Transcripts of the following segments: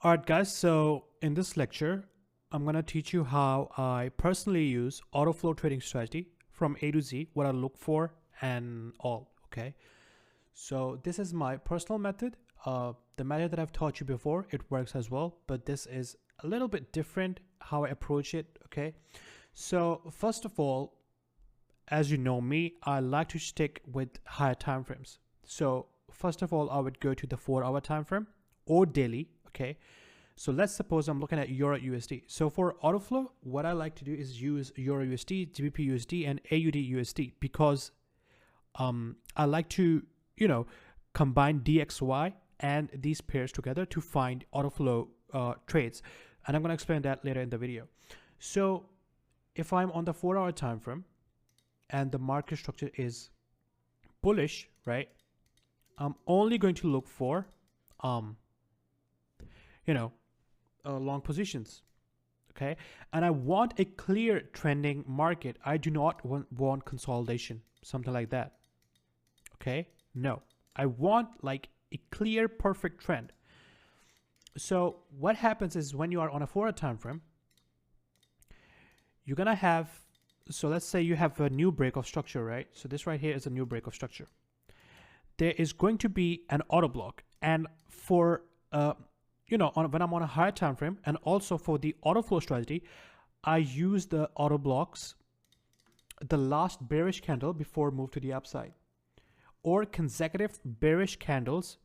Alright guys, so in this lecture, I'm going to teach you how I personally use Orderflow trading strategy from A to Z, what I look for and all, okay? So this is my personal method. The method that I've taught you before, it works as well, but this is a little bit different how I approach it, okay? So first of all, as you know me, I like to stick with higher time frames. So first of all, I would go to the 4-hour time frame or daily, okay? So let's suppose I'm looking at Euro USD. So for Orderflow, what I like to do is use Euro USD, GBP USD, and AUD USD because I like to, combine DXY and these pairs together to find Orderflow trades. And I'm going to explain that later in the video. So if I'm on the 4-hour time frame and the market structure is bullish, right? I'm only going to look for, long positions, okay? And I want a clear trending market. I do not want consolidation, something like that, okay? No, I want like a clear, perfect trend. So what happens is when you are on a 4-hour time frame, you're gonna have, so let's say you have a new break of structure, right? So this right here is a new break of structure. There is going to be an auto block, and for when I'm on a higher time frame, and also for the auto flow strategy, I use the auto blocks, the last bearish candle before move to the upside, or consecutive bearish candles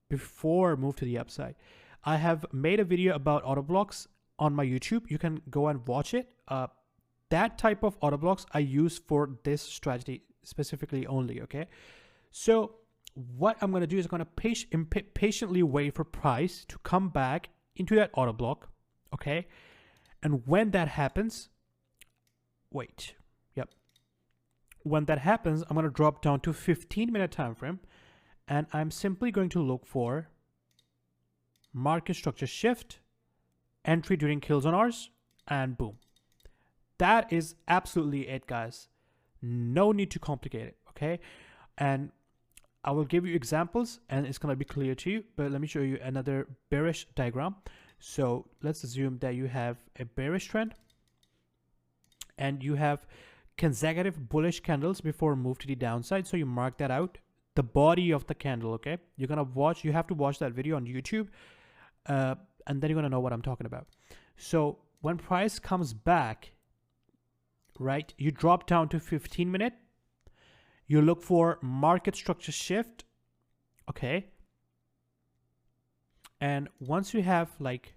before move to the upside. I have made a video about auto blocks on my YouTube. You can go and watch it. That type of auto blocks I use for this strategy specifically only, okay? So what I'm going to do is I'm going to patiently wait for price to come back into that auto block, okay? And when that happens, when that happens, I'm going to drop down to 15-minute time frame, and I'm simply going to look for market structure shift, entry during kill zone hours, and boom. That is absolutely it, guys. No need to complicate it, okay? And I will give you examples and it's going to be clear to you, but let me show you another bearish diagram. So let's assume that you have a bearish trend and you have consecutive bullish candles before move to the downside. So you mark that out, the body of the candle, okay? You have to watch that video on YouTube, and then you're going to know what I'm talking about. So when price comes back, right, you drop down to 15-minute. You look for market structure shift, okay? And once you have like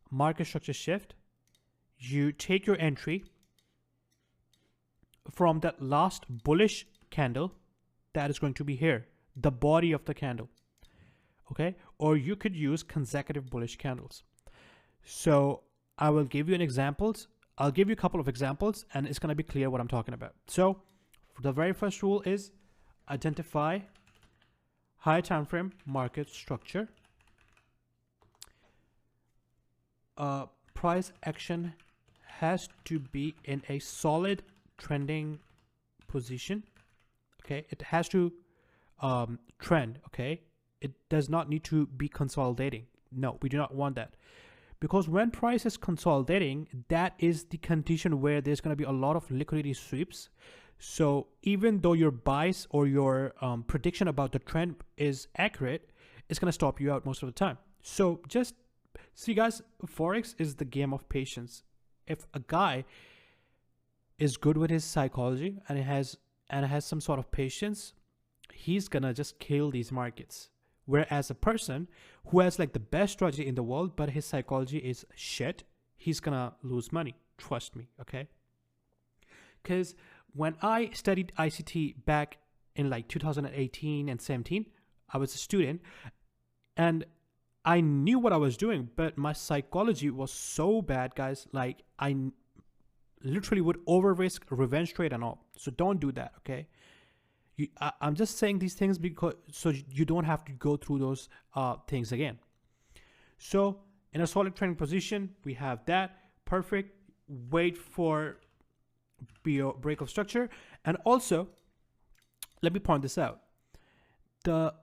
market structure shift, you take your entry from that last bullish candle that is going to be here, the body of the candle, okay? Or you could use consecutive bullish candles. So I will give you an examples. I'll give you a couple of examples and it's going to be clear what I'm talking about. So the very first rule is identify high time frame market structure. Price action has to be in a solid trending position. Okay, it has to trend. Okay, it does not need to be consolidating. No, we do not want that. Because when price is consolidating, that is the condition where there's going to be a lot of liquidity sweeps. So even though your bias or your prediction about the trend is accurate, it's going to stop you out most of the time. So just see, guys, forex is the game of patience. If a guy is good with his psychology and has some sort of patience, he's gonna just kill these markets. Whereas a person who has like the best strategy in the world, but his psychology is shit, he's gonna lose money. Trust me, okay? Because when I studied ICT back in like 2018 and 17, I was a student and I knew what I was doing, but my psychology was so bad, guys. Like I literally would over risk revenge trade and all. So don't do that, okay? I'm just saying these things because so you don't have to go through those things again. So in a solid trending position, we have that. Perfect. Wait for break of structure. And also, let me point this out. The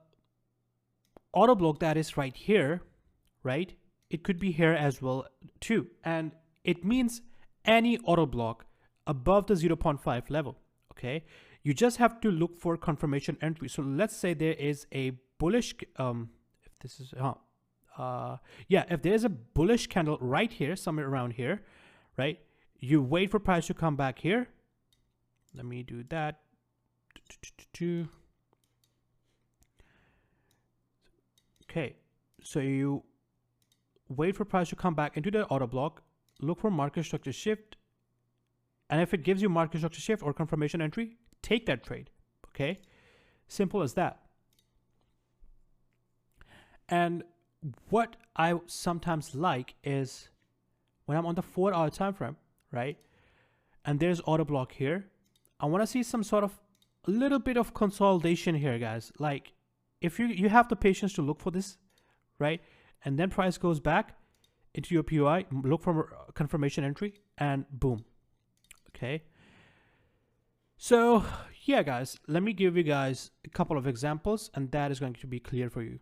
auto block that is right here, right? It could be here as well too. And it means any order block above the 0.5 level, okay? You just have to look for confirmation entry. So let's say there is a bullish, if this is, yeah, if there's a bullish candle right here, somewhere around here, right? You wait for price to come back here. Let me do that. Okay, so you wait for price to come back into the order block, look for market structure shift, and if it gives you market structure shift or confirmation entry, take that trade, okay? Simple as that. And what I sometimes like is when I'm on the 4-hour time frame, right? And there's order block here. I want to see some sort of a little bit of consolidation here, guys. Like if you have the patience to look for this, right? And then price goes back into your POI, look for confirmation entry, and boom. Okay. So yeah, guys, let me give you guys a couple of examples, and that is going to be clear for you.